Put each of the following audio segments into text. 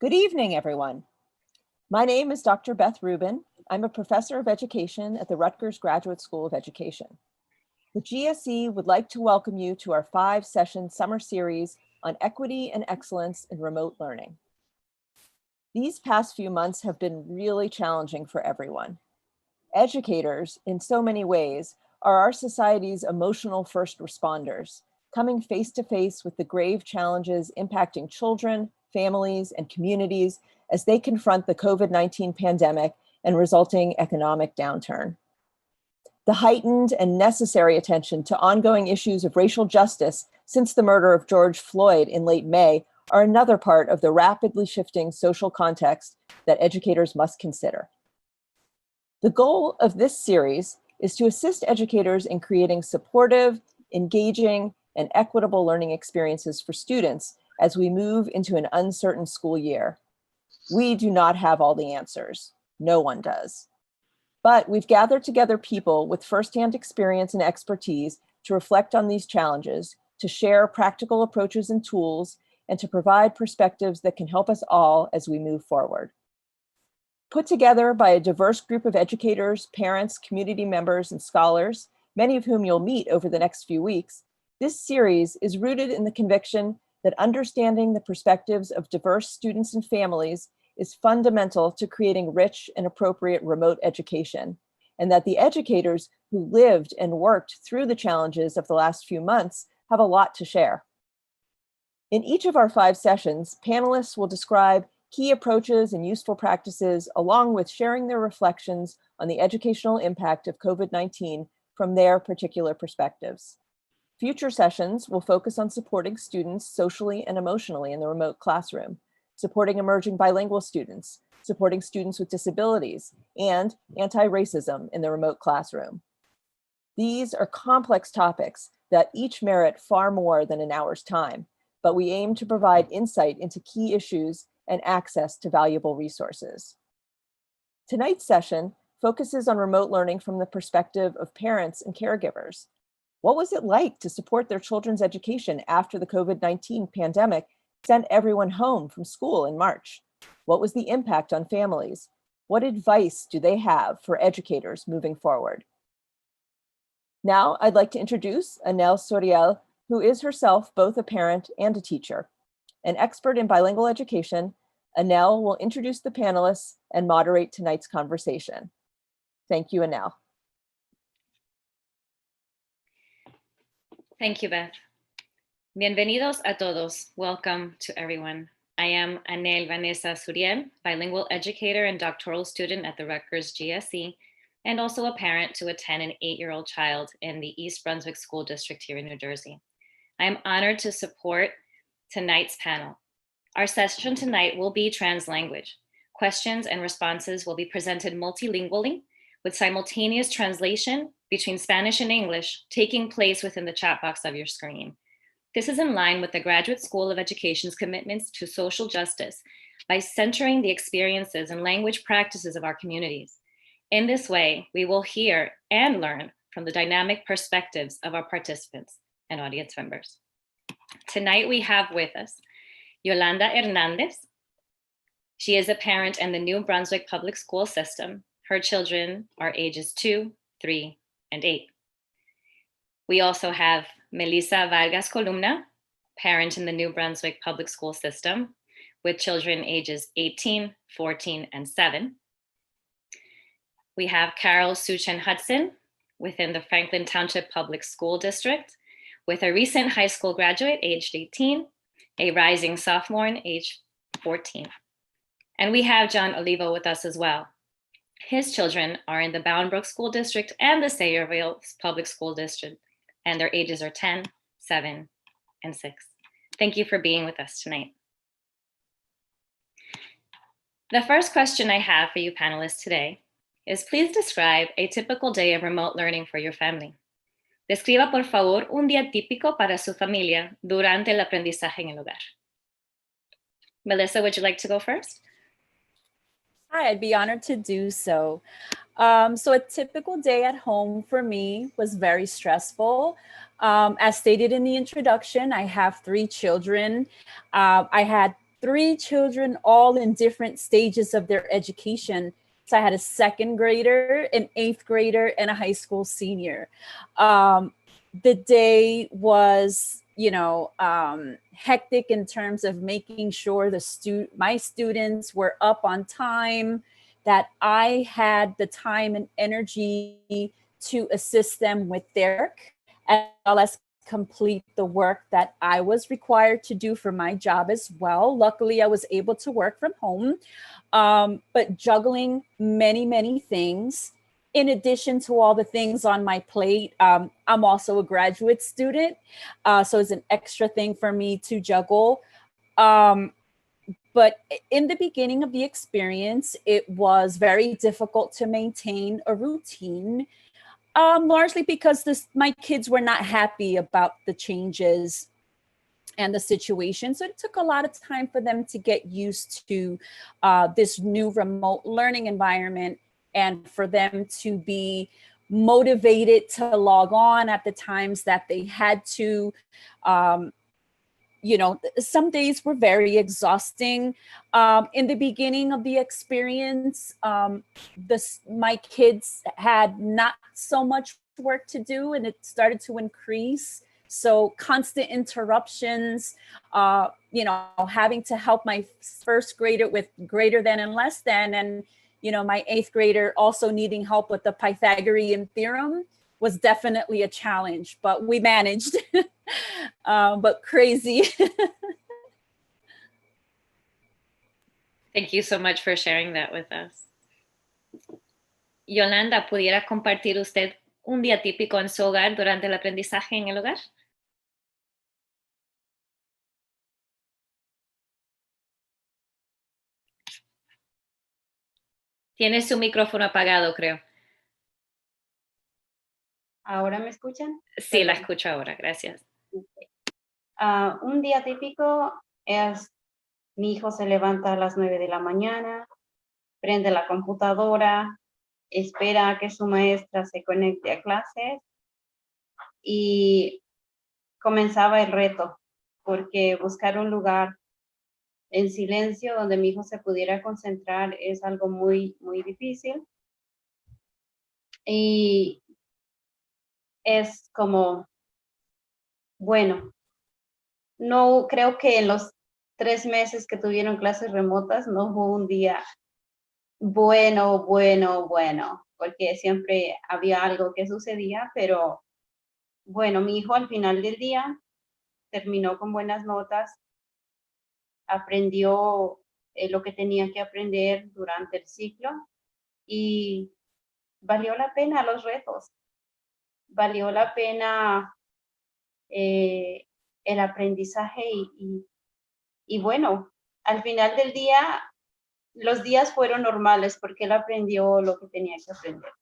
Good evening, everyone. My name is Dr. Beth Rubin. I'm a professor of education at the Rutgers Graduate School of Education. The GSE would like to welcome you to our 5-session summer series on equity and excellence in remote learning. These past few months have been really challenging for everyone. Educators, in so many ways, are our society's emotional first responders, coming face to face with the grave challenges impacting children, families, and communities as they confront the COVID-19 pandemic and resulting economic downturn. The heightened and necessary attention to ongoing issues of racial justice since the murder of George Floyd in late May are another part of the rapidly shifting social context that educators must consider. The goal of this series is to assist educators in creating supportive, engaging, and equitable learning experiences for students as we move into an uncertain school year. We do not have all the answers. No one does. But we've gathered together people with firsthand experience and expertise to reflect on these challenges, to share practical approaches and tools, and to provide perspectives that can help us all as we move forward. Put together by a diverse group of educators, parents, community members, and scholars, many of whom you'll meet over the next few weeks, this series is rooted in the conviction that understanding the perspectives of diverse students and families is fundamental to creating rich and appropriate remote education, and that the educators who lived and worked through the challenges of the last few months have a lot to share. In each of our 5 sessions, panelists will describe key approaches and useful practices, along with sharing their reflections on the educational impact of COVID-19 from their particular perspectives. Future sessions will focus on supporting students socially and emotionally in the remote classroom, supporting emerging bilingual students, supporting students with disabilities, and anti-racism in the remote classroom. These are complex topics that each merit far more than an hour's time, but we aim to provide insight into key issues and access to valuable resources. Tonight's session focuses on remote learning from the perspective of parents and caregivers. What was it like to support their children's education after the COVID-19 pandemic sent everyone home from school in March? What was the impact on families? What advice do they have for educators moving forward? Now, I'd like to introduce Anel Soriel, who is herself both a parent and a teacher. An expert in bilingual education, Anel will introduce the panelists and moderate tonight's conversation. Thank you, Anel. Thank you, Beth. Bienvenidos a todos. Welcome to everyone. I am Anel Vanessa Suriel, bilingual educator and doctoral student at the Rutgers GSE, and also a parent to a 10 and 8-year-old child in the East Brunswick School District here in New Jersey. I am honored to support tonight's panel. Our session tonight will be translanguage. Questions and responses will be presented multilingually with simultaneous translation between Spanish and English taking place within the chat box of your screen. This is in line with the Graduate School of Education's commitments to social justice by centering the experiences and language practices of our communities. In this way, we will hear and learn from the dynamic perspectives of our participants and audience members. Tonight we have with us Yolanda Hernandez. She is a parent in the New Brunswick Public School System. Her children are ages 2, 3, and 8. We also have Melissa Vargas Columna, parent in the New Brunswick Public School System with children ages 18, 14, and 7. We have Carol Suchen Hudson within the Franklin Township Public School District with a recent high school graduate aged 18, a rising sophomore aged 14. And we have John Olivo with us as well. His children are in the Bound Brook School District and the Sayreville Public School District, and their ages are 10, 7, and 6. Thank you for being with us tonight. The first question I have for you panelists today is please describe a typical day of remote learning for your family. Describa, por favor, un día típico para su familia durante el aprendizaje en el hogar. Melissa, would you like to go first? Hi, I'd be honored to do so. So a typical day at home for me was very stressful. As stated in the introduction, I have 3 children. I had 3 children, all in different stages of their education. So I had a 2nd grader, an 8th grader, and a high school senior. The day was, hectic in terms of making sure my students were up on time, that I had the time and energy to assist them with their work, as well as complete the work that I was required to do for my job as well. Luckily, I was able to work from home, but juggling many, many things. In addition to all the things on my plate, I'm also a graduate student, so it's an extra thing for me to juggle. But in the beginning of the experience, it was very difficult to maintain a routine, largely because my kids were not happy about the changes and the situation. So it took a lot of time for them to get used to this new remote learning environment, and for them to be motivated to log on at the times that they had to. Some days were very exhausting. In the beginning of the experience, my kids had not so much work to do, and it started to increase. So constant interruptions, having to help my 1st grader with greater than and less than, and my 8th grader also needing help with the Pythagorean theorem was definitely a challenge, but we managed. But crazy. Thank you so much for sharing that with us. Yolanda, ¿pudiera compartir usted un día típico en su hogar durante el aprendizaje en el hogar? Tiene su micrófono apagado, creo. ¿Ahora me escuchan? Sí, la escucho ahora, gracias. Un día típico es, mi hijo se levanta a las 9 de la mañana, prende la computadora, espera a que su maestra se conecte a clases y comenzaba el reto, porque buscar un lugar en silencio donde mi hijo se pudiera concentrar es algo muy, muy difícil. Y es como, bueno, no creo que en los 3 meses que tuvieron clases remotas no hubo un día bueno, porque siempre había algo que sucedía, pero bueno, mi hijo al final del día terminó con buenas notas, aprendió lo que tenía que aprender durante el ciclo y valió la pena los retos, valió la pena el aprendizaje y bueno, al final del día, los días fueron normales porque él aprendió lo que tenía que aprender.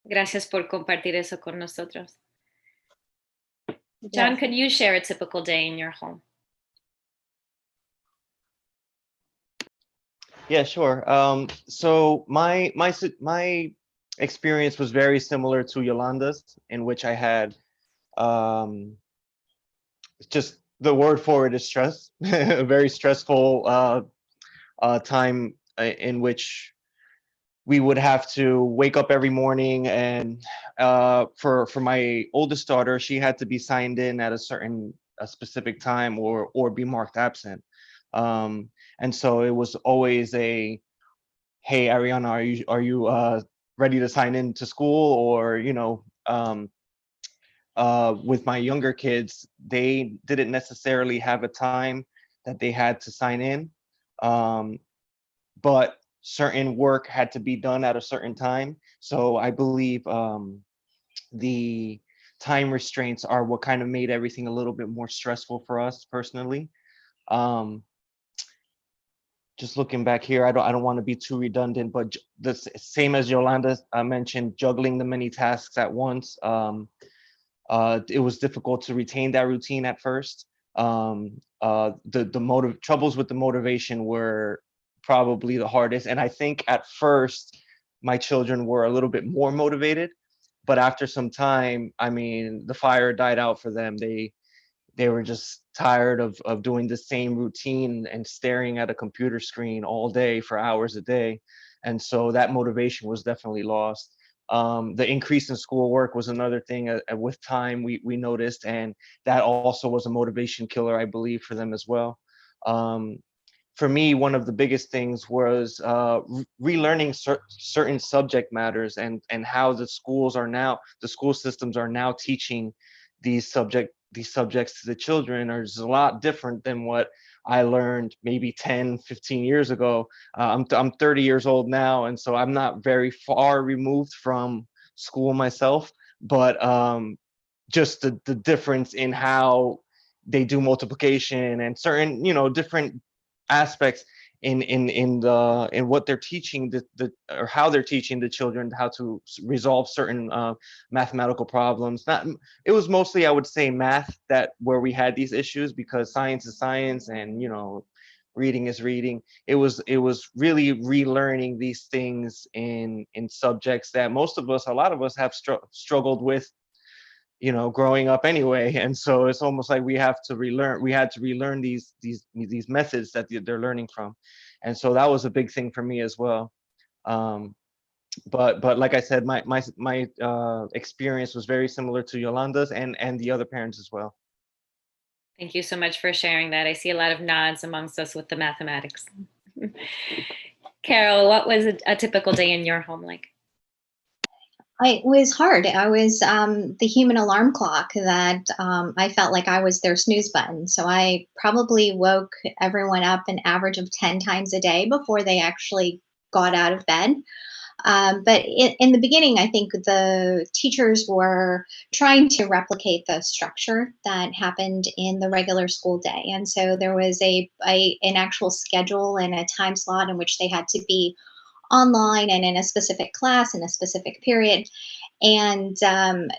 Gracias por compartir eso con nosotros. John, could you share a typical day in your home? Yeah, sure. So my experience was very similar to Yolanda's, in which I had just the word for it is stress, a very stressful time in which we would have to wake up every morning, and for my oldest daughter, she had to be signed in at a specific time or be marked absent. And so it was always hey, Ariana, are you ready to sign in to school? Or, with my younger kids, they didn't necessarily have a time that they had to sign in, but certain work had to be done at a certain time. So I believe the time restraints are what kind of made everything a little bit more stressful for us personally. Just looking back here, I don't want to be too redundant, but the same as Yolanda mentioned, juggling the many tasks at once. It was difficult to retain that routine at first. The troubles with the motivation were probably the hardest. And I think at first my children were a little bit more motivated. but after some time, I mean, the fire died out for them. They were just tired of doing the same routine and staring at a computer screen all day for hours a day. And so that motivation was definitely lost. The increase in schoolwork was another thing with time we noticed, and that also was a motivation killer, I believe, for them as well. Um, for me, one of the biggest things was relearning certain subject matters, and how the school systems are now teaching these subjects to the children is a lot different than what I learned maybe 10, 15 years ago. I'm 30 years old now, and so I'm not very far removed from school myself, but just the difference in how they do multiplication and certain, different aspects in what they're teaching or how they're teaching the children how to resolve certain mathematical problems. Not It was mostly, I would say, math that where we had these issues, because science is science, and reading is reading. It was really relearning these things in subjects that a lot of us have struggled with, growing up anyway. And so it's almost like we had to relearn these methods that they're learning from. And so that was a big thing for me as well. But like I said, my experience was very similar to Yolanda's and the other parents as well. Thank you so much for sharing that. I see a lot of nods amongst us with the mathematics. Carol, what was a typical day in your home like? It was hard. I was the human alarm clock that I felt like I was their snooze button. So I probably woke everyone up an average of 10 times a day before they actually got out of bed. But in the beginning, I think the teachers were trying to replicate the structure that happened in the regular school day. And so there was an actual schedule and a time slot in which they had to be online and in a specific class in a specific period. And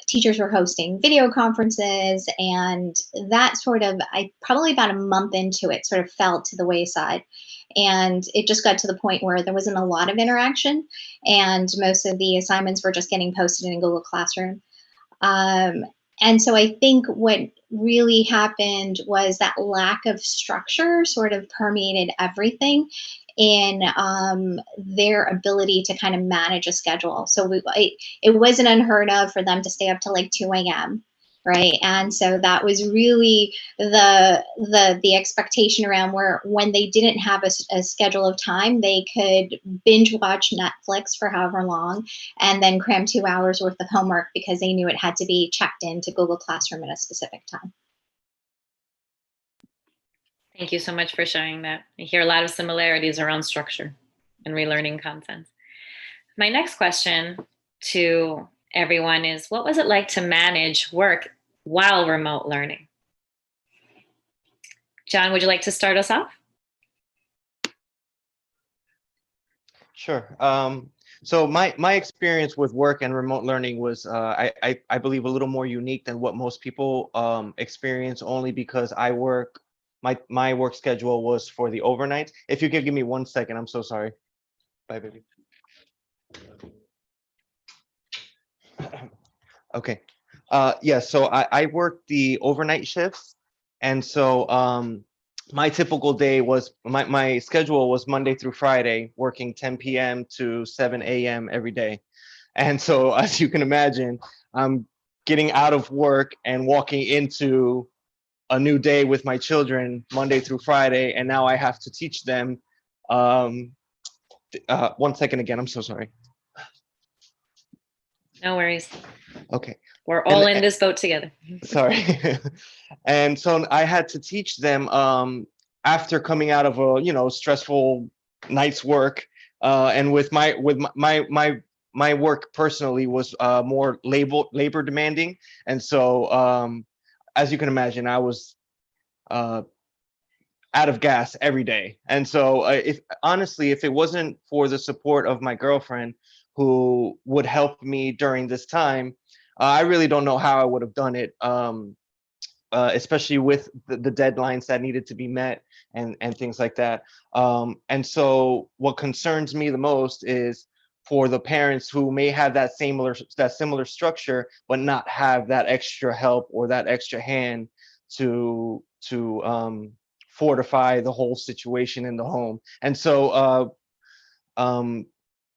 teachers were hosting video conferences, and that I probably about a month into it, sort of fell to the wayside. And it just got to the point where there wasn't a lot of interaction, and most of the assignments were just getting posted in Google Classroom. And so I think what really happened was that lack of structure sort of permeated everything in their ability to kind of manage a schedule. So it wasn't unheard of for them to stay up till like 2 a.m. Right. And so that was really the expectation around where when they didn't have a schedule of time, they could binge watch Netflix for however long and then cram 2 hours worth of homework because they knew it had to be checked into Google Classroom at a specific time. Thank you so much for sharing that. I hear a lot of similarities around structure and relearning content. My next question to everyone is, what was it like to manage work while remote learning? John, would you like to start us off? Sure. So my experience with work and remote learning was, I believe, a little more unique than what most people experience, only because my work schedule was for the overnight. If you could give me 1 second, I'm so sorry. Bye, baby. Okay. Yeah, so I worked the overnight shifts. And so my typical day was, my schedule was Monday through Friday, working 10 p.m. to 7 a.m. every day. And so, as you can imagine, I'm getting out of work and walking into a new day with my children Monday through Friday, and now I have to teach them. 1 second again, I'm so sorry. No worries. Okay. We're all in this boat together. Sorry. And so I had to teach them after coming out of a stressful night's work, and with my work personally was more labor demanding, and so as you can imagine, I was out of gas every day. And so if it wasn't for the support of my girlfriend, who would help me during this time, I really don't know how I would have done it, especially with the deadlines that needed to be met and things like that. And so what concerns me the most is for the parents who may have that similar structure, but not have that extra help or that extra hand to fortify the whole situation in the home. And so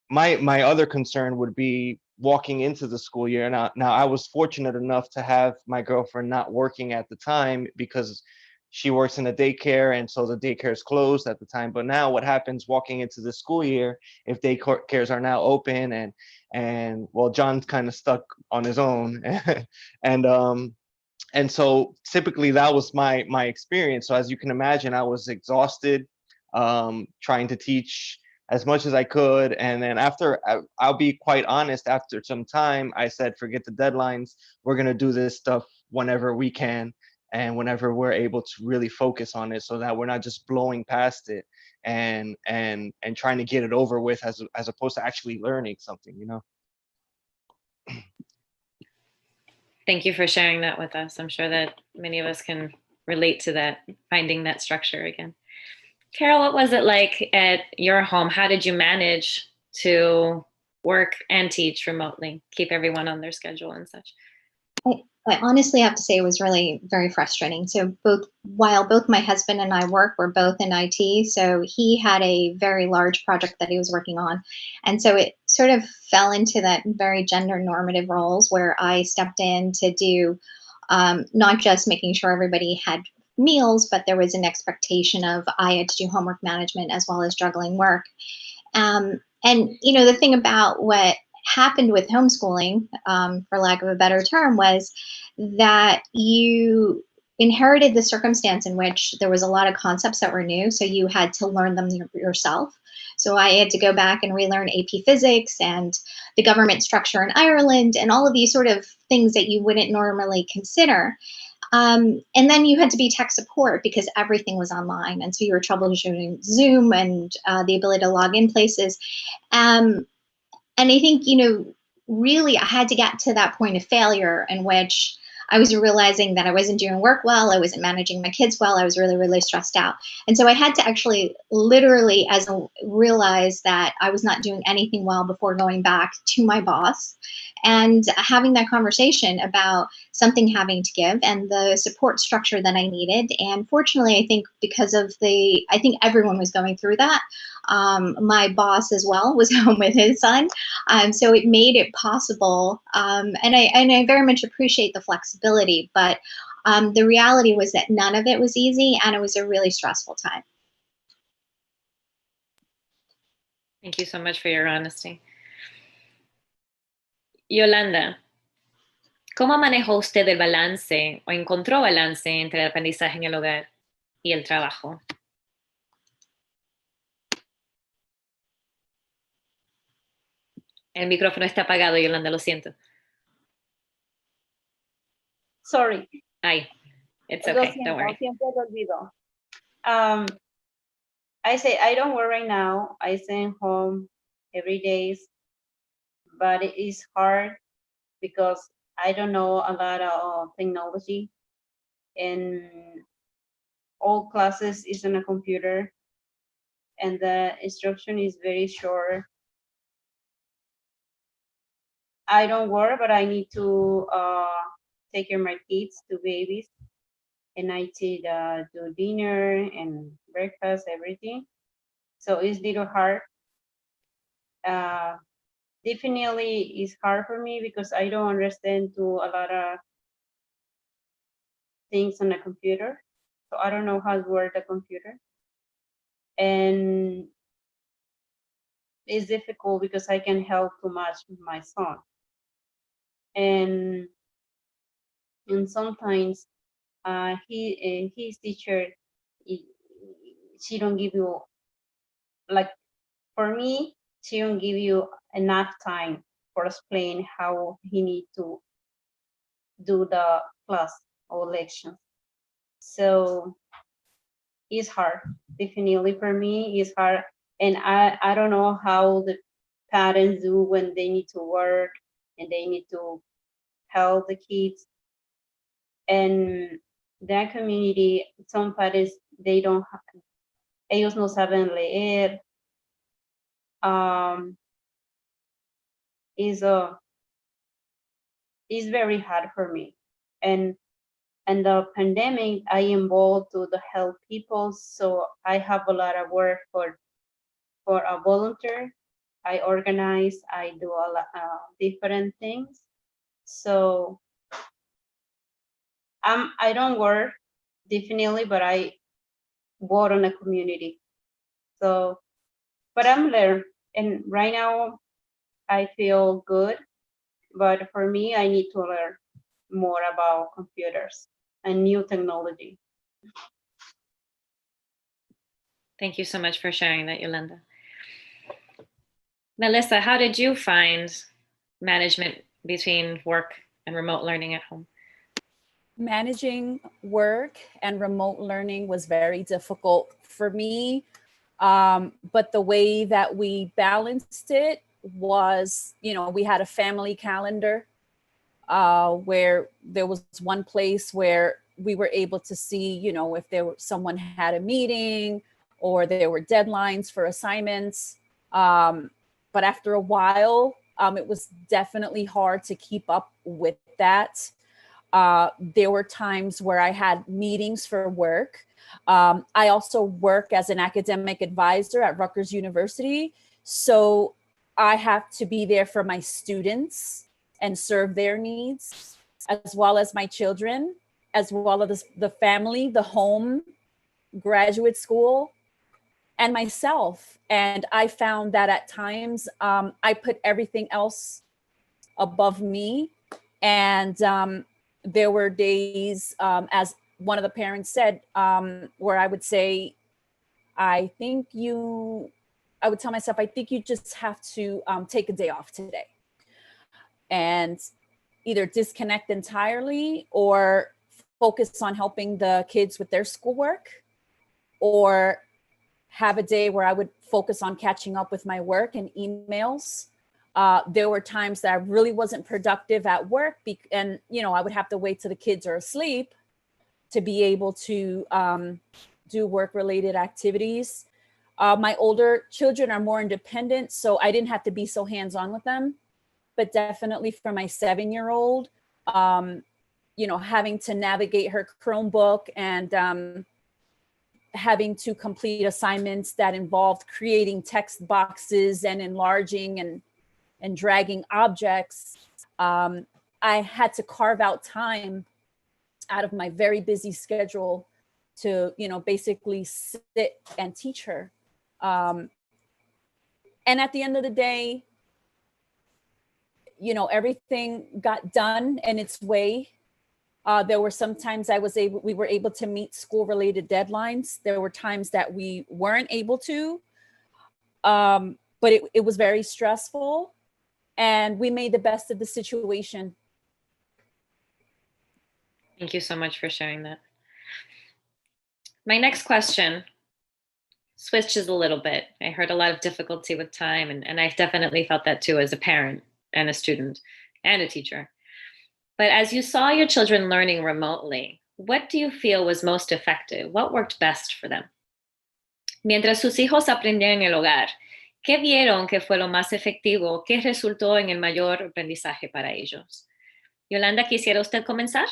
my other concern would be walking into the school year. Now I was fortunate enough to have my girlfriend not working at the time because she works in a daycare, and so the daycare is closed at the time. But now what happens walking into the school year if daycares are now open, and well, John's kind of stuck on his own. And so typically that was my experience. So as you can imagine, I was exhausted, trying to teach as much as I could. And then I'll be quite honest, after some time, I said, forget the deadlines. We're going to do this stuff whenever we can and whenever we're able to really focus on it, so that we're not just blowing past it and trying to get it over with as opposed to actually learning something, you know? Thank you for sharing that with us. I'm sure that many of us can relate to that, finding that structure again. Carol, what was it like at your home? How did you manage to work and teach remotely, keep everyone on their schedule and such? I honestly have to say it was really very frustrating. So while both my husband and I work, we're both in IT. So he had a very large project that he was working on. And so it sort of fell into that very gender normative roles where I stepped in to do not just making sure everybody had meals, but there was an expectation of I had to do homework management as well as juggling work. And, the thing about what happened with homeschooling, for lack of a better term, was that you inherited the circumstance in which there was a lot of concepts that were new, so you had to learn them yourself. So I had to go back and relearn AP physics and the government structure in Ireland and all of these sort of things that you wouldn't normally consider. And then you had to be tech support because everything was online. And so you were troubleshooting Zoom and the ability to log in places. And I think, really I had to get to that point of failure in which I was realizing that I wasn't doing work well, I wasn't managing my kids well, I was really, really stressed out. And so I had to actually literally realize that I was not doing anything well before going back to my boss and having that conversation about something having to give and the support structure that I needed. And fortunately, I think because of I think everyone was going through that. My boss as well was home with his son. So it made it possible. And I very much appreciate the flexibility, but the reality was that none of it was easy and it was a really stressful time. Thank you so much for your honesty. Yolanda, ¿cómo manejó usted el balance o encontró balance entre el aprendizaje en el hogar y el trabajo? El micrófono está apagado, Yolanda, lo siento. Sorry. Ay, it's okay, don't worry. Siempre lo olvido. I say I don't work right now. I stay home every day, but it is hard because I don't know a lot of technology, and all classes is on a computer, and the instruction is very short. I don't work, but I need to take care of my kids, two babies, and I need to do dinner and breakfast, everything. So it's a little hard. Definitely it's hard for me because I don't understand a lot of things on a computer. So I don't know how to work the computer. And it's difficult because I can help too much with my son. And sometimes his teacher, she don't give you, like, for me, she don't give you enough time for explain how he need to do the class or lections. So it's hard. Definitely for me, it's hard. And I don't know how the parents do when they need to work and they need to help the kids. And that community, some parents, they don't, ellos no saben leer. is very hard for me. And the pandemic, I involved to the help people, so I have a lot of work for a volunteer. I organize, I do a lot different things. So I don't work definitely, but I work on a community. So, but I'm there, and right now I feel good. But for me, I need to learn more about computers and new technology. Thank you so much for sharing that, Yolanda. Melissa, how did you find management between work and remote learning at home? Managing work and remote learning was very difficult for me. But the way that we balanced it was, we had a family calendar where there was one place where we were able to see, if someone had a meeting or there were deadlines for assignments. But after a while, it was definitely hard to keep up with that. There were times where I had meetings for work. I also work as an academic advisor at Rutgers University. So I have to be there for my students and serve their needs, as well as my children, as well as the family, the home, graduate school, and myself. And I found that at times I put everything else above me. And there were days, as one of the parents said, where I would say, I would tell myself, I think you just have to take a day off today and either disconnect entirely or focus on helping the kids with their schoolwork, or have a day where I would focus on catching up with my work and emails. There were times that I really wasn't productive at work, and I would have to wait till the kids are asleep to be able to do work-related activities. My older children are more independent, so I didn't have to be so hands-on with them. But definitely for my 7-year-old, having to navigate her Chromebook and having to complete assignments that involved creating text boxes and enlarging and dragging objects, I had to carve out time out of my very busy schedule to, basically sit and teach her. And at the end of the day, everything got done in its way. There were some times we were able to meet school-related deadlines. There were times that we weren't able to, but it was very stressful, and we made the best of the situation. Thank you so much for sharing that. My next question switches a little bit. I heard a lot of difficulty with time, and I've definitely felt that too as a parent and a student and a teacher. But as you saw your children learning remotely, what do you feel was most effective? What worked best for them? Mientras sus hijos aprendían en el hogar, ¿qué vieron que fue lo más efectivo? ¿Qué resultó en el mayor aprendizaje para ellos? Yolanda, ¿quisiera usted comenzar?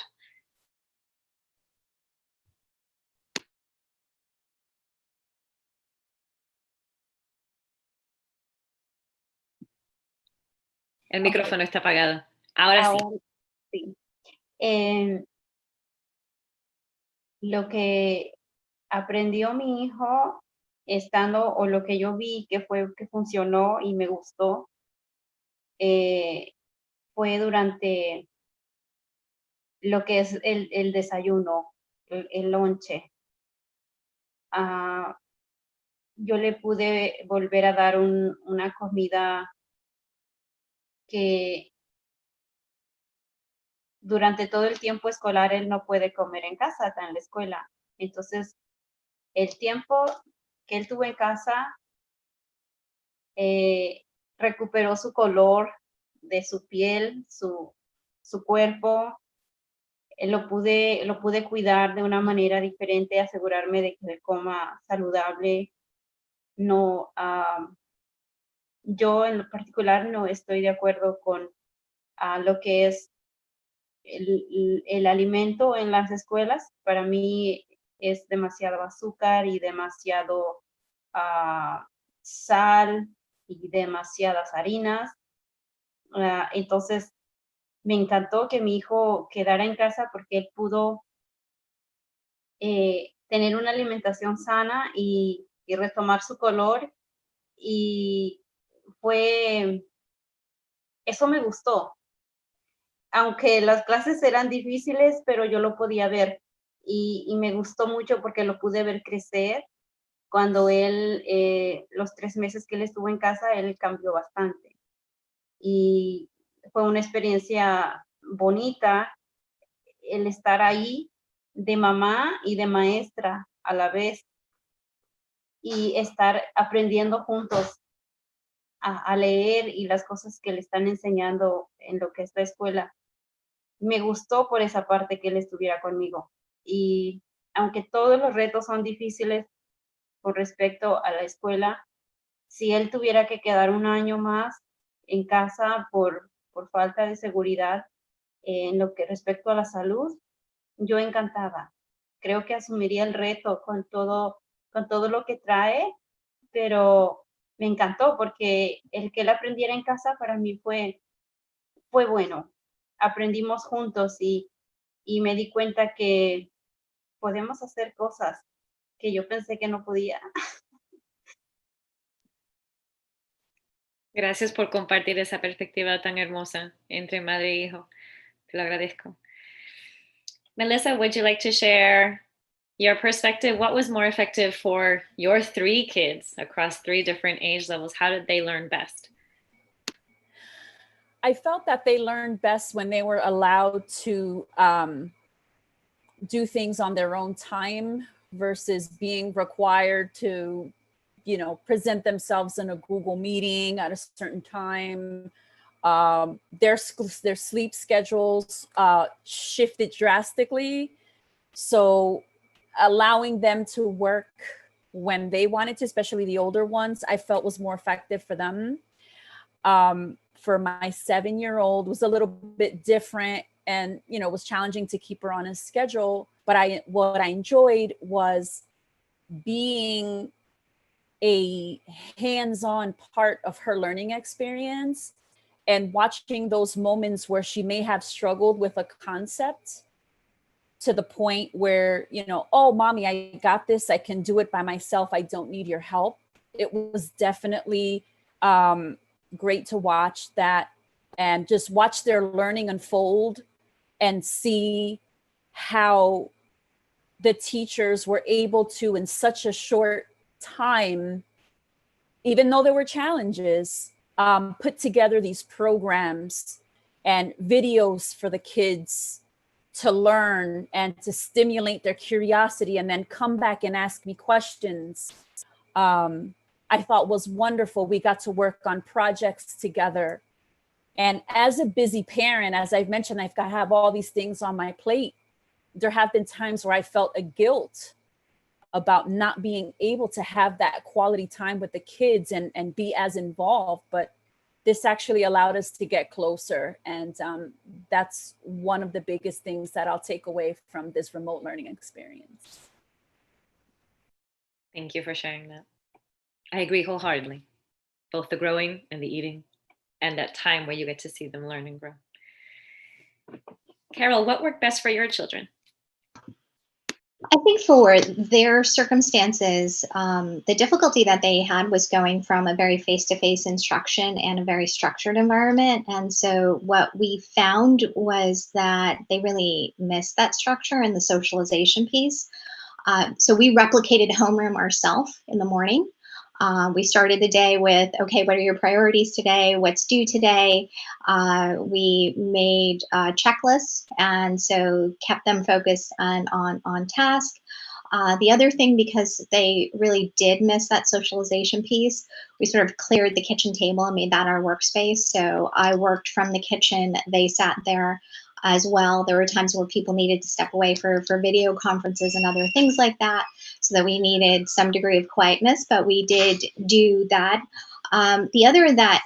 El micrófono está apagado. Ahora sí. Lo que aprendió mi hijo estando, o lo que yo vi que funcionó y me gustó, fue durante lo que es el desayuno, el lonche. Yo le pude volver a dar una comida que durante todo el tiempo escolar él no puede comer en casa, está en la escuela. Entonces, el tiempo que él tuvo en casa, recuperó su color de su piel, su cuerpo. Lo pude cuidar de una manera diferente, asegurarme de que él coma saludable, no yo en lo particular no estoy de acuerdo con lo que es el alimento en las escuelas. Para mí es demasiado azúcar y demasiado sal y demasiadas harinas. Entonces, me encantó que mi hijo quedara en casa porque él pudo tener una alimentación sana y retomar su color. Y eso me gustó. Aunque las clases eran difíciles, pero yo lo podía ver y me gustó mucho porque lo pude ver crecer. Cuando él, los 3 meses que él estuvo en casa, él cambió bastante. Y fue una experiencia bonita el estar ahí de mamá y de maestra a la vez y estar aprendiendo juntos a leer y las cosas que le están enseñando en lo que es la escuela. Me gustó por esa parte que él estuviera conmigo. Y aunque todos los retos son difíciles con respecto a la escuela, si él tuviera que quedar un año más en casa por falta de seguridad en lo que respecto a la salud, yo encantada. Creo que asumiría el reto con todo lo que trae, pero me encantó porque el que él aprendiera en casa para mí fue bueno. Aprendimos juntos y me di cuenta que podemos hacer cosas que yo pensé que no podía. Gracias por compartir esa perspectiva tan hermosa entre madre e hijo. Te lo agradezco. Melissa, would you like to share your perspective? What was more effective for your 3 kids across 3 different age levels? How did they learn best? I felt that they learned best when they were allowed to do things on their own time versus being required to, present themselves in a Google meeting at a certain time. Their sleep schedules shifted drastically. So allowing them to work when they wanted to, especially the older ones, I felt was more effective for them. For my 7-year-old was a little bit different, and it was challenging to keep her on a schedule. But what I enjoyed was being a hands-on part of her learning experience and watching those moments where she may have struggled with a concept to the point where, oh, mommy, I got this. I can do it by myself. I don't need your help. It was definitely great to watch that and just watch their learning unfold and see how the teachers were able to, in such a short time, even though there were challenges, put together these programs and videos for the kids to learn and to stimulate their curiosity and then come back and ask me questions. I thought was wonderful. We got to work on projects together. And as a busy parent, as I've mentioned, I have all these things on my plate. There have been times where I felt a guilt about not being able to have that quality time with the kids and be as involved. But this actually allowed us to get closer. And that's one of the biggest things that I'll take away from this remote learning experience. Thank you for sharing that. I agree wholeheartedly. Both the growing and the eating and that time where you get to see them learn and grow. Carol, what worked best for your children? I think for their circumstances, the difficulty that they had was going from a very face-to-face instruction and a very structured environment. And so what we found was that they really missed that structure and the socialization piece. So we replicated homeroom ourselves in the morning. We started the day with, okay, what are your priorities today? What's due today? We made checklists, and so kept them focused on task. The other thing, because they really did miss that socialization piece, we sort of cleared the kitchen table and made that our workspace. So I worked from the kitchen. They sat there as well. There were times where people needed to step away for video conferences and other things like that, so that we needed some degree of quietness, but we did do that. The other that,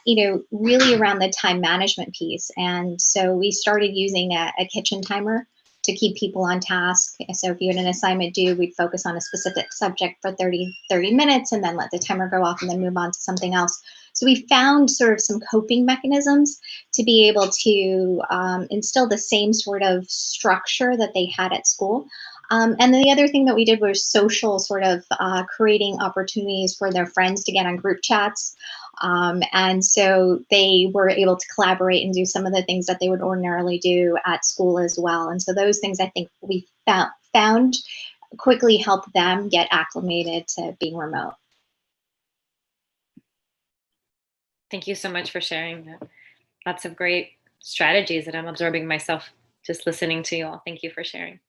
really around the time management piece. And so we started using a kitchen timer to keep people on task. So if you had an assignment due, we'd focus on a specific subject for 30 minutes and then let the timer go off and then move on to something else. So we found sort of some coping mechanisms to be able to instill the same sort of structure that they had at school. And then the other thing that we did was social, sort of creating opportunities for their friends to get on group chats. And so they were able to collaborate and do some of the things that they would ordinarily do at school as well. And so those things I think we found quickly help them get acclimated to being remote. Thank you so much for sharing that. Lots of great strategies that I'm absorbing myself just listening to you all. Thank you for sharing.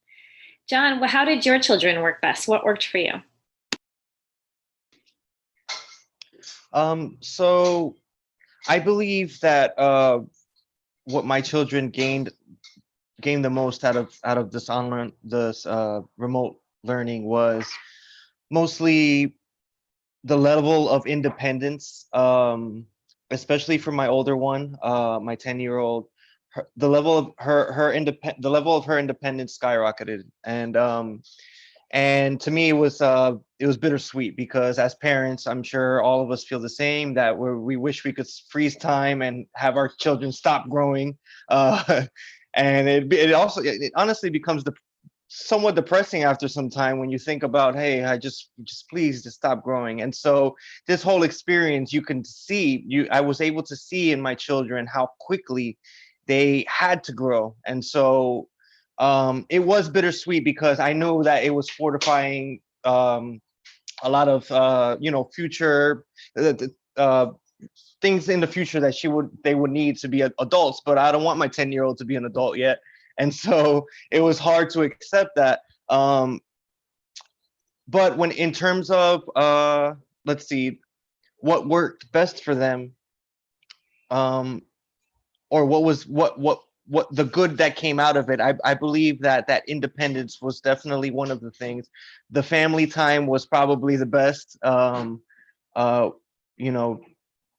John, how did your children work best? What worked for you? So I believe that what my children gained the most out of this remote learning was mostly the level of independence, especially for my older one, my 10-year-old. The level of her independence skyrocketed, and to me it was bittersweet, because as parents, I'm sure all of us feel the same, that we wish we could freeze time and have our children stop growing, and it honestly becomes somewhat depressing after some time when you think about, hey, I just please just stop growing. And so this whole experience, I was able to see in my children how quickly they had to grow. And so it was bittersweet, because I know that it was fortifying a lot of future things in the future that they would need to be adults. But I don't want my 10-year-old to be an adult yet, and so it was hard to accept that. But when in terms of let's see, what worked best for them, or what the good that came out of it, I believe that independence was definitely one of the things. The family time was probably the best.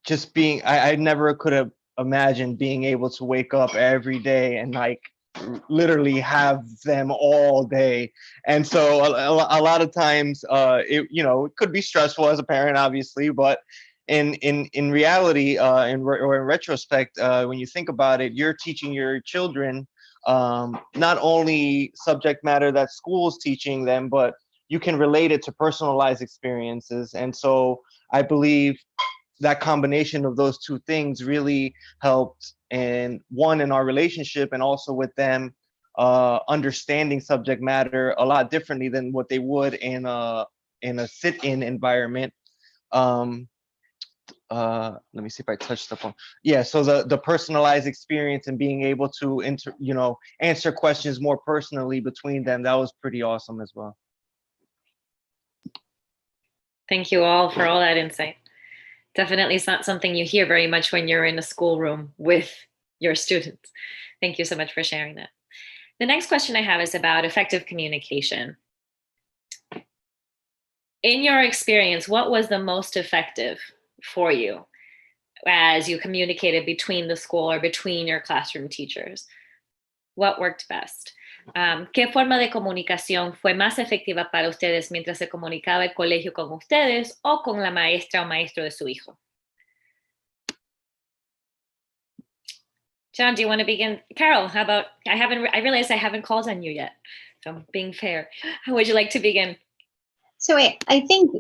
Just being, I never could have imagined being able to wake up every day and like literally have them all day. And so a lot of times it could be stressful as a parent, obviously, but in reality, or in retrospect, when you think about it, you're teaching your children not only subject matter that school's teaching them, but you can relate it to personalized experiences. And so I believe that combination of those two things really helped in our relationship, and also with them understanding subject matter a lot differently than what they would in a sit-in environment. Let me see if I touched upon. Yeah, so the personalized experience and being able to answer questions more personally between them, that was pretty awesome as well. Thank you all for all that insight. Definitely it's not something you hear very much when you're in a schoolroom with your students. Thank you so much for sharing that. The next question I have is about effective communication. In your experience, what was the most effective for you as you communicated between the school or between your classroom teachers? What worked best? ¿Qué forma de comunicación fue más efectiva para ustedes mientras se comunicaba el colegio con ustedes o con la maestra o maestro de su hijo? John, do you want to begin? Carol, how about, I realized I haven't called on you yet, so I'm being fair. How would you like to begin? So I think,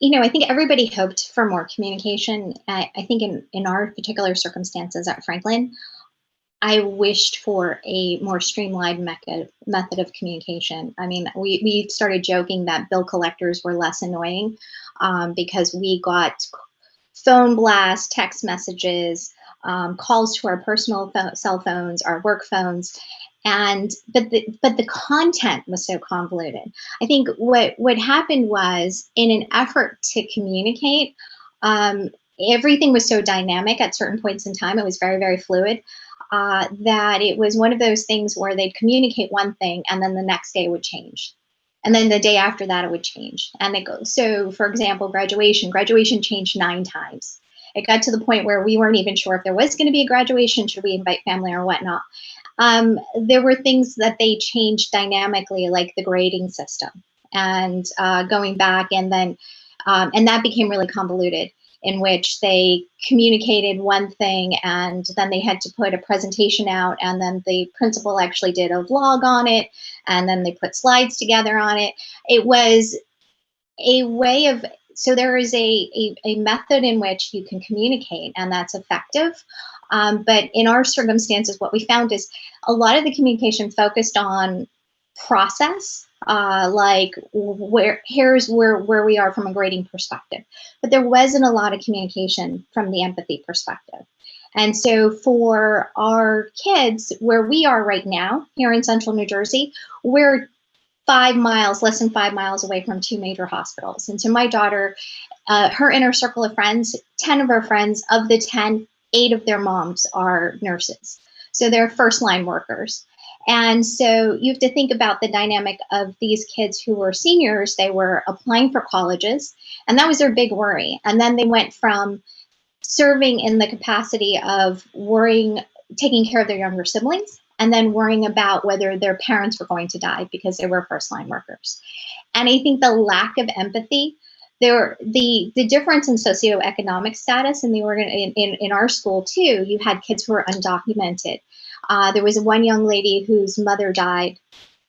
I think everybody hoped for more communication. I think in our particular circumstances at Franklin, I wished for a more streamlined method of communication. I mean, we started joking that bill collectors were less annoying because we got phone blasts, text messages, calls to our personal cell phones, our work phones, but the content was so convoluted. I think what happened was, in an effort to communicate, everything was so dynamic at certain points in time. It was very, very fluid. That it was one of those things where they'd communicate one thing and then the next day it would change. And then the day after that it would change. And they go, so for example, graduation changed 9 times. It got to the point where we weren't even sure if there was going to be a graduation, should we invite family or whatnot. There were things that they changed dynamically, like the grading system, and going back, and then and that became really convoluted, in which they communicated one thing and then they had to put a presentation out, and then the principal actually did a vlog on it, and then they put slides together on it. It was a way of, so there is a method in which you can communicate, and that's effective. But in our circumstances, what we found is a lot of the communication focused on process, like here's where we are from a grading perspective. But there wasn't a lot of communication from the empathy perspective. And so for our kids, where we are right now, here in central New Jersey, we're 5 miles, less than 5 miles away from 2 major hospitals. And so my daughter, her inner circle of friends, 10 of her friends, of the 10, 8 of their moms are nurses. So they're first line workers. And so you have to think about the dynamic of these kids who were seniors. They were applying for colleges, and that was their big worry. And then they went from serving in the capacity of worrying, taking care of their younger siblings, and then worrying about whether their parents were going to die because they were first line workers. And I think the lack of empathy, the difference in socioeconomic status in our school too, you had kids who were undocumented. There was one young lady whose mother died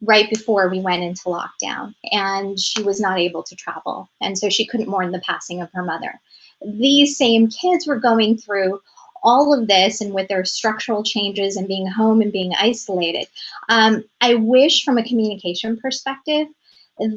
right before we went into lockdown, and she was not able to travel. And so she couldn't mourn the passing of her mother. These same kids were going through all of this, and with their structural changes and being home and being isolated. I wish from a communication perspective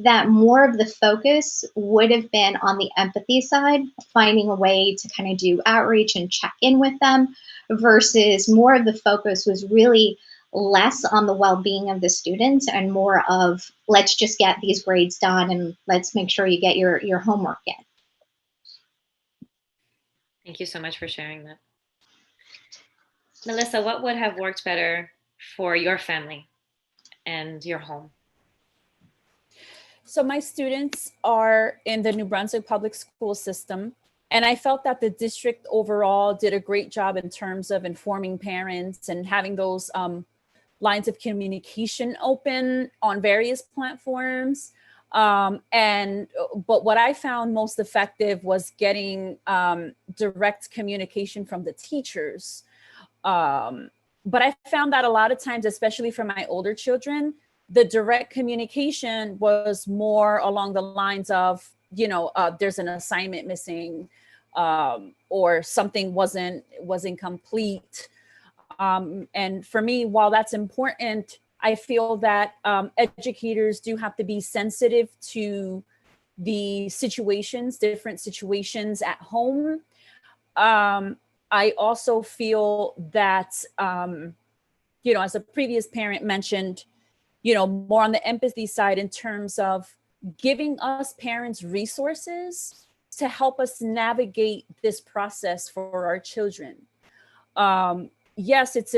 that more of the focus would have been on the empathy side, finding a way to kind of do outreach and check in with them, versus more of the focus was really less on the well-being of the students and more of, let's just get these grades done and let's make sure you get your homework in. Thank you so much for sharing that. Melissa, what would have worked better for your family and your home? So my students are in the New Brunswick public school system, and I felt that the district overall did a great job in terms of informing parents and having those lines of communication open on various platforms. But what I found most effective was getting direct communication from the teachers. But I found that a lot of times, especially for my older children, the direct communication was more along the lines of, there's an assignment missing, or something wasn't complete. And for me, while that's important, I feel that educators do have to be sensitive to the different situations at home. I also feel that, as a previous parent mentioned, more on the empathy side in terms of giving us parents resources to help us navigate this process for our children. Yes, it's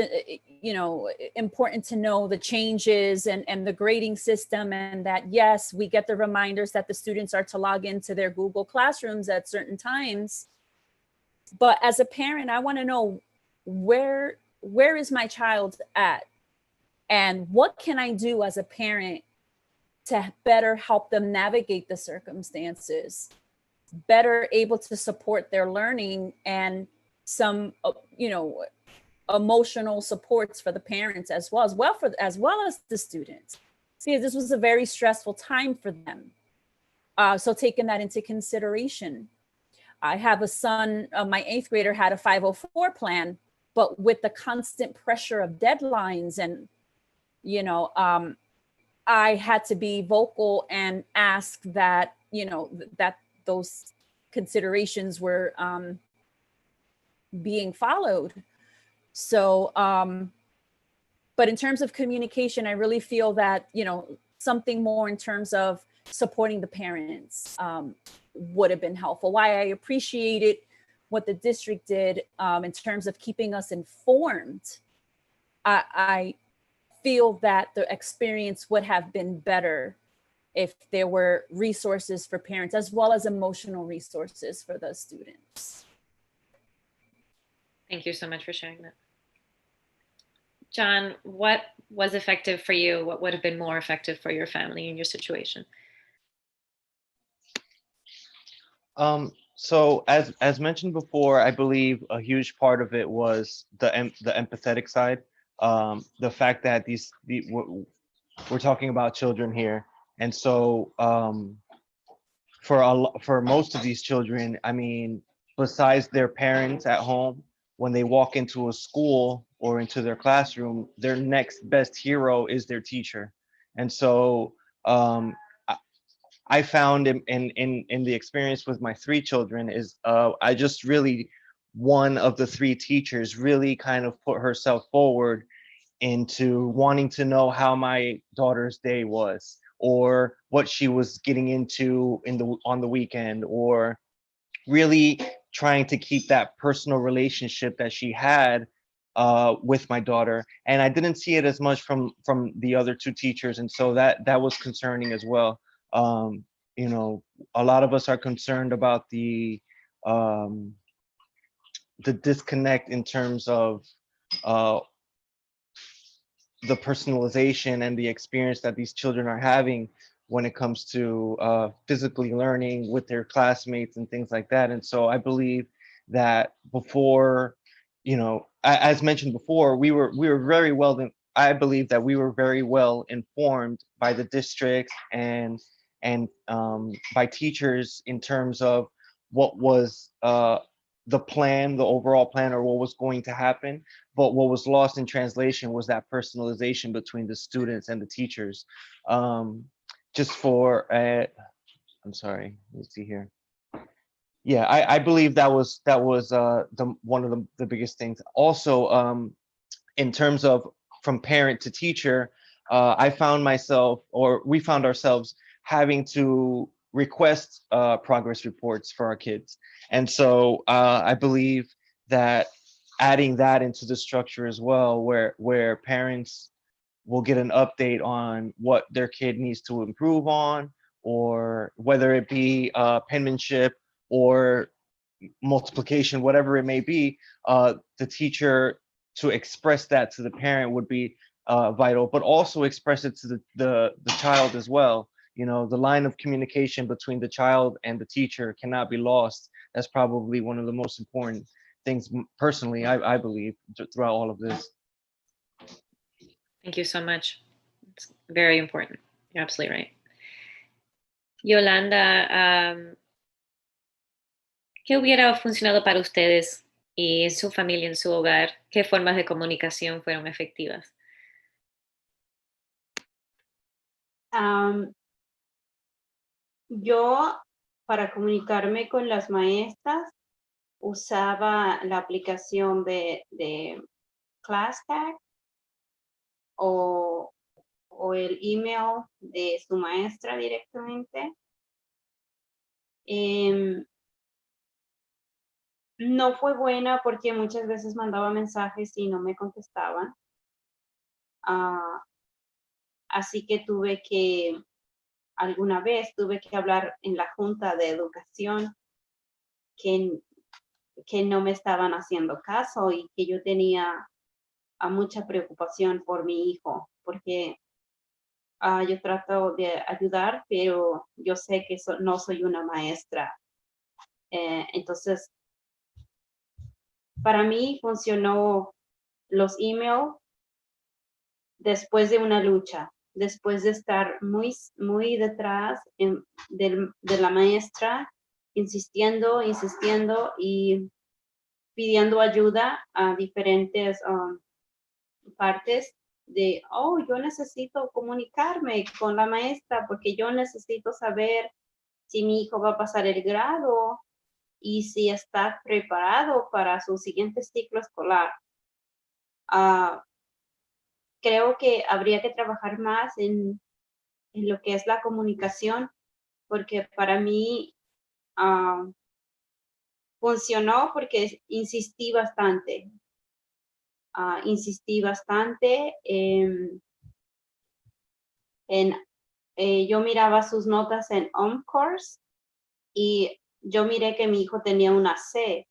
important to know the changes and the grading system, and that, yes, we get the reminders that the students are to log into their Google Classrooms at certain times. But as a parent, I want to know where is my child at? And what can I do as a parent to better help them navigate the circumstances, better able to support their learning, and some, emotional supports for the parents as well as the students, because this was a very stressful time for them. So taking that into consideration, I have a son, my 8th grader had a 504 plan, but with the constant pressure of deadlines and, I had to be vocal and ask that, that those considerations were being followed. So, but in terms of communication, I really feel that, something more in terms of supporting the parents would have been helpful. Why I appreciated what the district did in terms of keeping us informed, I feel that the experience would have been better if there were resources for parents as well as emotional resources for the students. Thank you so much for sharing that. John, what was effective for you? What would have been more effective for your family in your situation? So as mentioned before, I believe a huge part of it was the empathetic side. The fact that we're talking about children here, and so for most of these children, I mean, besides their parents at home, when they walk into a school or into their classroom, their next best hero is their teacher. And so I found in the experience with my three children is I just really, one of the three teachers really kind of put herself forward into wanting to know how my daughter's day was, or what she was getting into on the weekend, or really trying to keep that personal relationship that she had with my daughter. And I didn't see it as much from the other two teachers, and so that was concerning as well. You know, a lot of us are concerned about the disconnect in terms of uh, the personalization and the experience that these children are having when it comes to physically learning with their classmates and things like that. And so I believe that before, you know, as mentioned before, we were very well. I believe that we were very well informed by the district and by teachers in terms of what was the plan, the overall plan, or what was going to happen. But what was lost in translation was that personalization between the students and the teachers. Just for, I'm sorry, let's see here. Yeah, I believe that was the one of the biggest things. Also, in terms of from parent to teacher, I found myself, or we found ourselves having to request progress reports for our kids. And so I believe that adding that into the structure as well, where parents will get an update on what their kid needs to improve on, or whether it be penmanship or multiplication, whatever it may be, the teacher to express that to the parent would be vital, but also express it to the child as well. You know, the line of communication between the child and the teacher cannot be lost. That's probably one of the most important things, personally, I believe, throughout all of this. Thank you so much. It's very important. You're absolutely right. Yolanda, ¿qué hubiera funcionado para ustedes y su familia en su hogar? ¿Qué formas de comunicación fueron efectivas? Yo, para comunicarme con las maestras, usaba la aplicación de ClassTag o el email de su maestra directamente. No fue buena porque muchas veces mandaba mensajes y no me contestaban. Así que alguna vez tuve que hablar en la Junta de Educación que no me estaban haciendo caso y que yo tenía mucha preocupación por mi hijo, porque yo trato de ayudar, pero yo sé que no soy una maestra. Entonces, para mí funcionó los emails después de una lucha, después de estar muy, muy detrás de la maestra, insistiendo y pidiendo ayuda a diferentes partes de, yo necesito comunicarme con la maestra porque yo necesito saber si mi hijo va a pasar el grado y si está preparado para su siguiente ciclo escolar. Creo que habría que trabajar más en lo que es la comunicación, porque para mí funcionó porque insistí bastante. Yo miraba sus notas en Home Course y yo miré que mi hijo tenía una C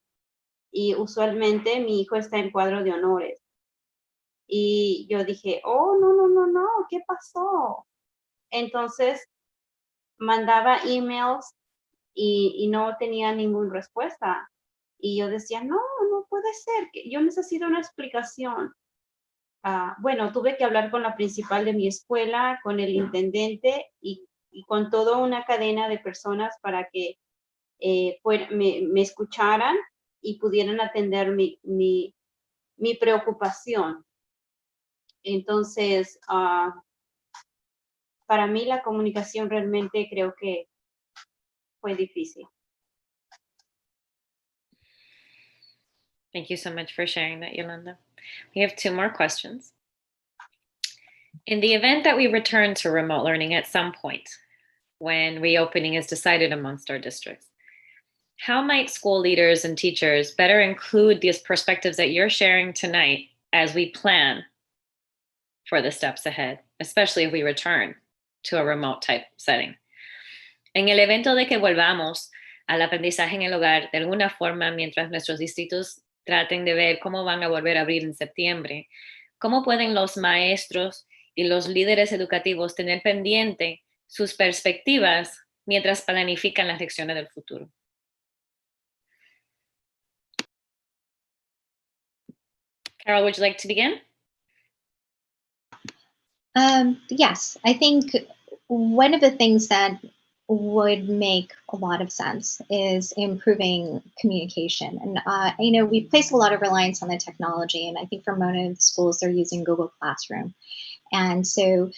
y usualmente mi hijo está en cuadro de honores. Y yo dije, oh, no, ¿qué pasó? Entonces mandaba emails y no tenía ninguna respuesta. Y yo decía, no puede ser, que yo necesito una explicación. Bueno, tuve que hablar con la principal de mi escuela, con el intendente y con toda una cadena de personas para que me escucharan y pudieran atender mi preocupación. Entonces, para mí la comunicación realmente creo que fue difícil. Thank you so much for sharing that, Yolanda. We have 2 more questions. In the event that we return to remote learning at some point, when reopening is decided amongst our districts, how might school leaders and teachers better include these perspectives that you're sharing tonight as we plan for the steps ahead, especially if we return to a remote type setting? En el evento de que volvamos al aprendizaje en el hogar de alguna forma mientras nuestros distritos traten de ver cómo van a volver a abrir en septiembre, ¿cómo pueden los maestros y los líderes educativos tener pendiente sus perspectivas mientras planifican las lecciones del futuro? Carol, would you like to begin? Yes, I think one of the things that would make a lot of sense is improving communication. And, we place a lot of reliance on the technology. And I think for most of the schools, they're using Google Classroom. And so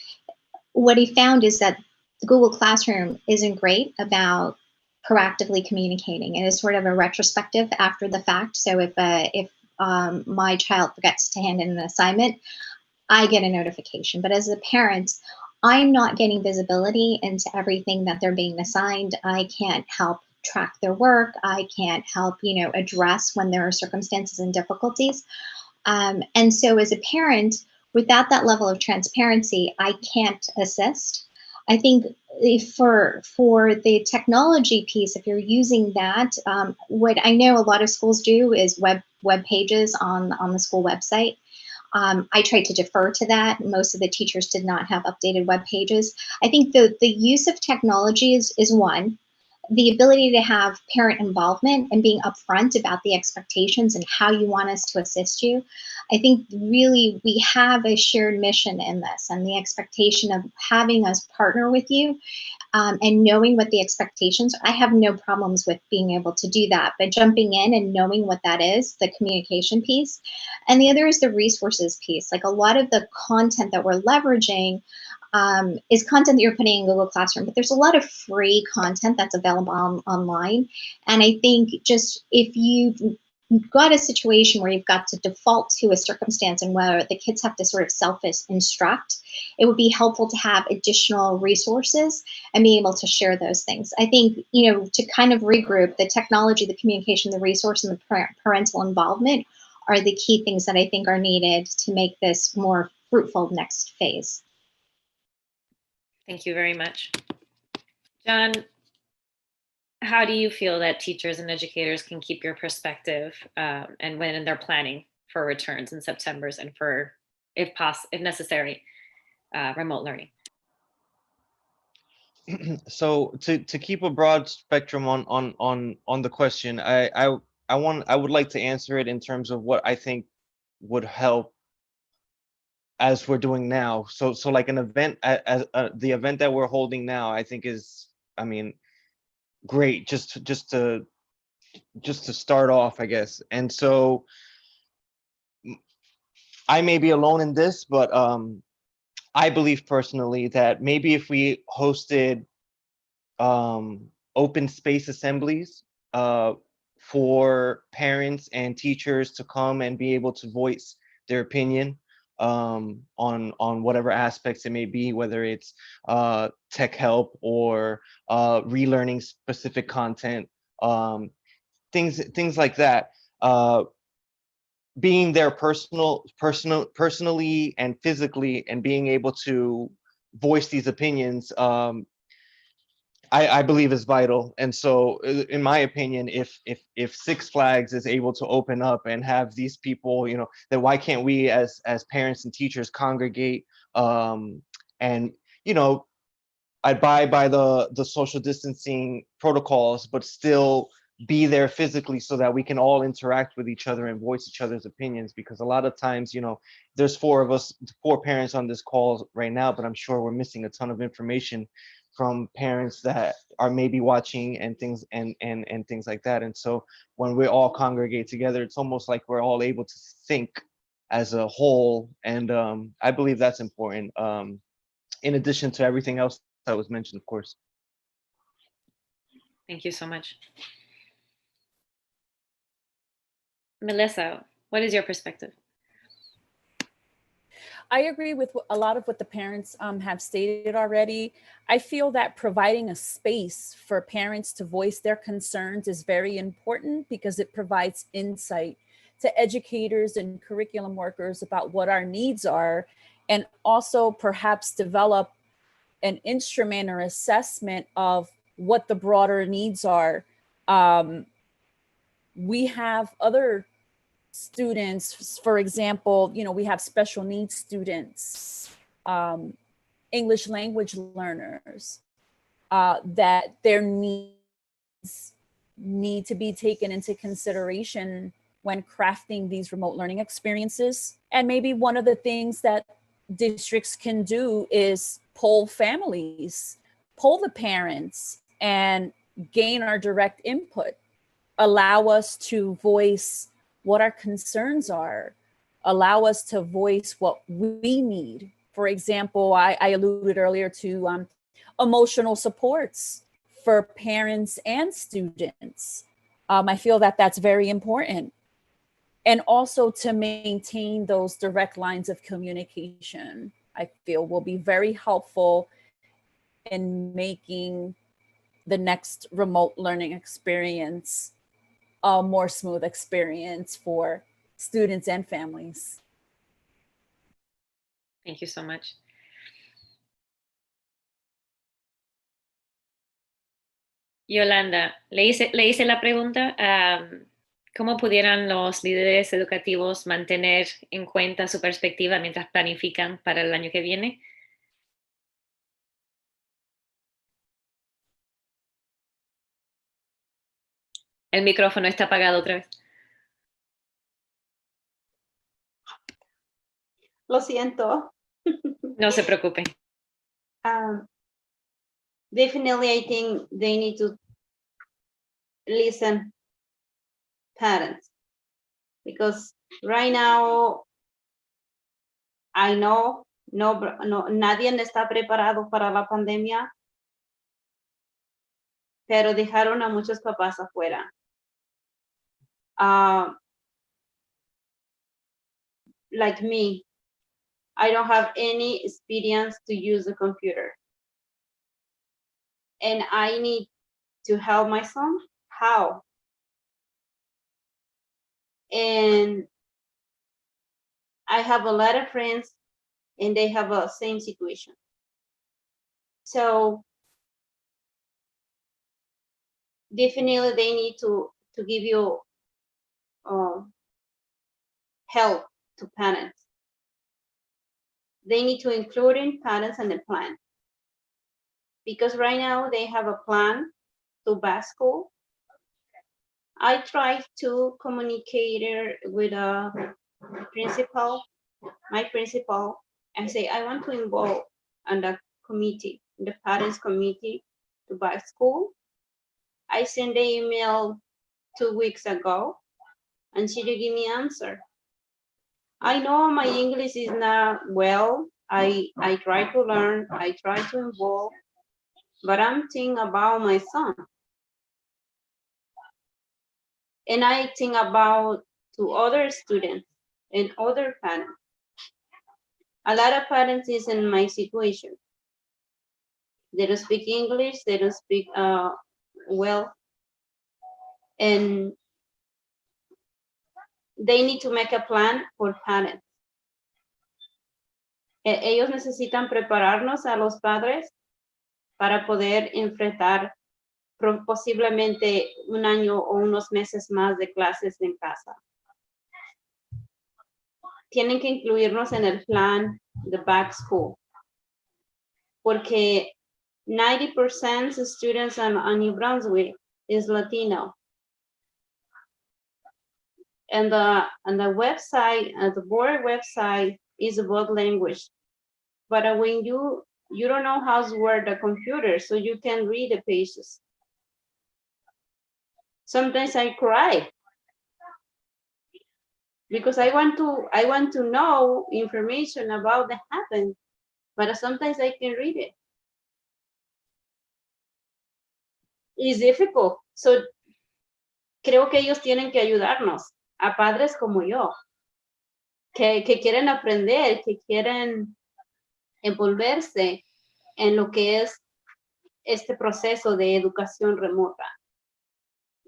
what he found is that Google Classroom isn't great about proactively communicating. It is sort of a retrospective after the fact. So if my child forgets to hand in an assignment, I get a notification. But as a parent, I'm not getting visibility into everything that they're being assigned. I can't help track their work. I can't help, address when there are circumstances and difficulties. And so as a parent, without that level of transparency, I can't assist. I think for the technology piece, if you're using that, what I know a lot of schools do is web pages on the school website. I tried to defer to that. Most of the teachers did not have updated web pages. I think the use of technology is one. The ability to have parent involvement and being upfront about the expectations and how you want us to assist you. I think really we have a shared mission in this, and the expectation of having us partner with you and knowing what the expectations are. I have no problems with being able to do that, but jumping in and knowing what that is, the communication piece. And the other is the resources piece. Like a lot of the content that we're leveraging is content that you're putting in Google Classroom, but there's a lot of free content that's available online. And I think just if you've got a situation where you've got to default to a circumstance and where the kids have to sort of self-instruct, it would be helpful to have additional resources and be able to share those things. I think, to kind of regroup, the technology, the communication, the resource, and the parental involvement are the key things that I think are needed to make this more fruitful next phase. Thank you very much. John, how do you feel that teachers and educators can keep your perspective and when they're planning for returns in September and for, if necessary, remote learning? So to keep a broad spectrum on the question, I would like to answer it in terms of what I think would help as we're doing now. So like an event, as the event that we're holding now, I think is, great just to start off, I guess. And so I may be alone in this, but I believe personally that maybe if we hosted open space assemblies for parents and teachers to come and be able to voice their opinion on whatever aspects it may be, whether it's tech help or relearning specific content, things like that. Being there personally and physically, and being able to voice these opinions I believe is vital. And so in my opinion, if Six Flags is able to open up and have these people, you know, then why can't we as parents and teachers congregate, and, you know, abide by the social distancing protocols, but still be there physically so that we can all interact with each other and voice each other's opinions. Because a lot of times, you know, there's four parents on this call right now, but I'm sure we're missing a ton of information from parents that are maybe watching and things and things like that. And so when we all congregate together, it's almost like we're all able to think as a whole. And I believe that's important, in addition to everything else that was mentioned, of course. Thank you so much. Melissa, what is your perspective? I agree with a lot of what the parents have stated already. I feel that providing a space for parents to voice their concerns is very important because it provides insight to educators and curriculum workers about what our needs are, and also perhaps develop an instrument or assessment of what the broader needs are. We have other students, for example, you know, we have special needs students, English language learners, that their needs need to be taken into consideration when crafting these remote learning experiences. And maybe one of the things that districts can do is poll families, poll the parents, and gain our direct input, allow us to voice what our concerns are, allow us to voice what we need. For example, I alluded earlier to emotional supports for parents and students. I feel that that's very important. And also to maintain those direct lines of communication, I feel will be very helpful in making the next remote learning experience a more smooth experience for students and families. Thank you so much. Yolanda, le hice la pregunta, ¿cómo pudieran los líderes educativos mantener en cuenta su perspectiva mientras planifican para el año que viene? El micrófono está apagado otra vez. Lo siento. No se preocupe. Definitely, I think they need to listen parents, because right now I know nadie está preparado para la pandemia, pero dejaron a muchos papás afuera. Like me, I don't have any experience to use a computer, and I need to help my son. How? And I have a lot of friends and they have a same situation. So definitely they need to give you help to parents. They need to include in parents in the plan, because right now they have a plan to back school. I tried to communicate with a principal, my principal, and say I want to involve on the committee, the parents committee to back school. I sent the email 2 weeks ago, and she didn't give me an answer. I know my English is not well. I try to learn, I try to involve, but I'm thinking about my son. And I think about to other students and other parents. A lot of parents is in my situation. They don't speak English, they don't speak well, and they need to make a plan for parents. Ellos necesitan prepararnos a los padres para poder enfrentar posiblemente un año o unos meses más de clases en casa. Tienen que incluirnos en el plan de back school, porque 90% of students on New Brunswick is Latino. And the website, the board website is about language. But when you don't know how to work the computer, so you can read the pages. Sometimes I cry because I want to know information about that happened, but sometimes I can read it. It's difficult. So creo que ellos tienen que ayudarnos, a padres como yo, que quieren aprender, que quieren envolverse en lo que es este proceso de educación remota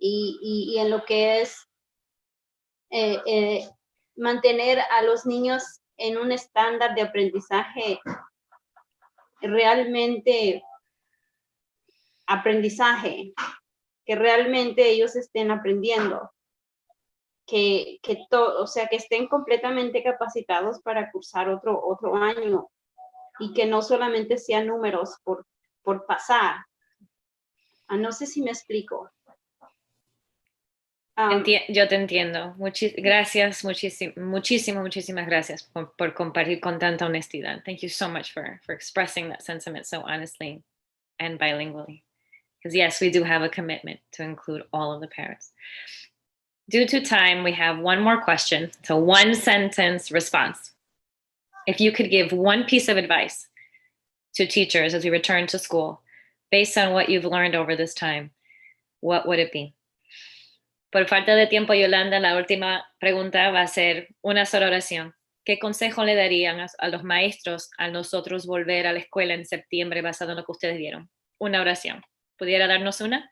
y en lo que es mantener a los niños en un estándar de aprendizaje realmente que realmente ellos estén aprendiendo, que estén completamente capacitados para cursar otro año y que no solamente sean números por pasar. No sé si me explico. Yo te entiendo. Gracias, muchísimas gracias por compartir con tanta honestidad. Thank you so much for expressing that sentiment so honestly and bilingually. Because yes, we do have a commitment to include all of the parents. Due to time, we have one more question. So one sentence response. If you could give one piece of advice to teachers as we return to school, based on what you've learned over this time, what would it be? Por falta de tiempo, Yolanda, la última pregunta va a ser una sola oración. ¿Qué consejo le darían a los maestros al nosotros volver a la escuela en septiembre basado en lo que ustedes vieron? Una oración. ¿Pudiera darnos una?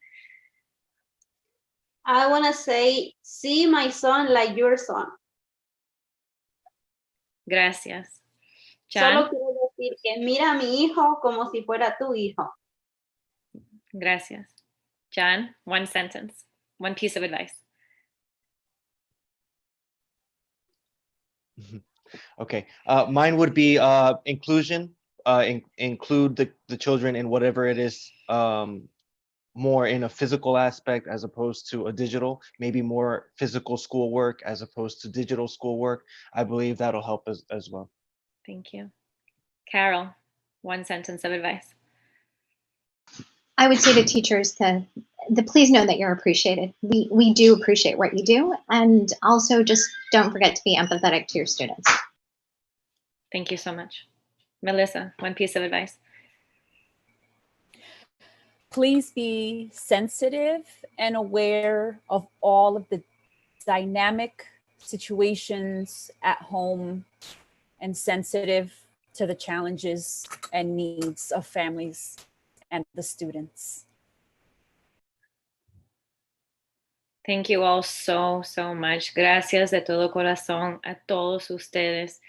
I want to say, see my son like your son. Gracias. Jan? Solo quiero decir que mira a mi hijo como si fuera tu hijo. Gracias. Jan, one sentence, one piece of advice. Okay, mine would be inclusion. Include the children in whatever it is, more in a physical aspect as opposed to a digital, maybe more physical schoolwork as opposed to digital schoolwork. I believe that'll help as well. Thank you. Carol, one sentence of advice. I would say to teachers to please know that you're appreciated. We do appreciate what you do, and also just don't forget to be empathetic to your students. Thank you so much. Melissa, one piece of advice. Please be sensitive and aware of all of the dynamic situations at home and sensitive to the challenges and needs of families and the students. Thank you all so much. Gracias de todo corazón a todos ustedes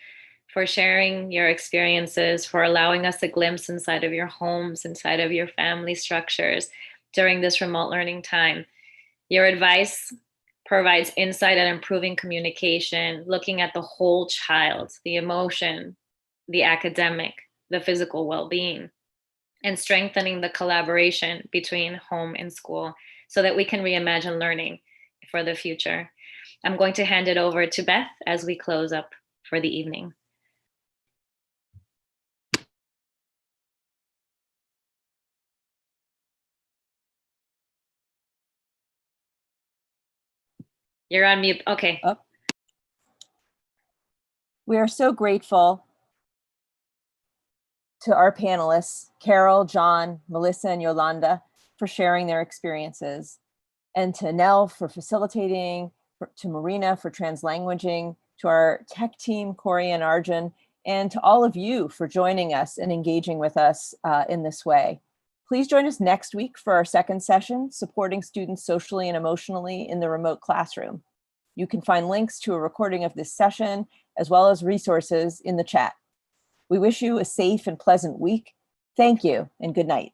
for sharing your experiences, for allowing us a glimpse inside of your homes, inside of your family structures during this remote learning time. Your advice provides insight at improving communication, looking at the whole child, the emotion, the academic, the physical well-being, and strengthening the collaboration between home and school so that we can reimagine learning for the future. I'm going to hand it over to Beth as we close up for the evening. You're on mute. Okay. Oh. We are so grateful to our panelists, Carol, John, Melissa, and Yolanda, for sharing their experiences, and to Nell for facilitating, to Marina for translanguaging, to our tech team, Corey and Arjun, and to all of you for joining us and engaging with us in this way. Please join us next week for our second session, Supporting Students Socially and Emotionally in the Remote Classroom. You can find links to a recording of this session, as well as resources in the chat. We wish you a safe and pleasant week. Thank you and good night.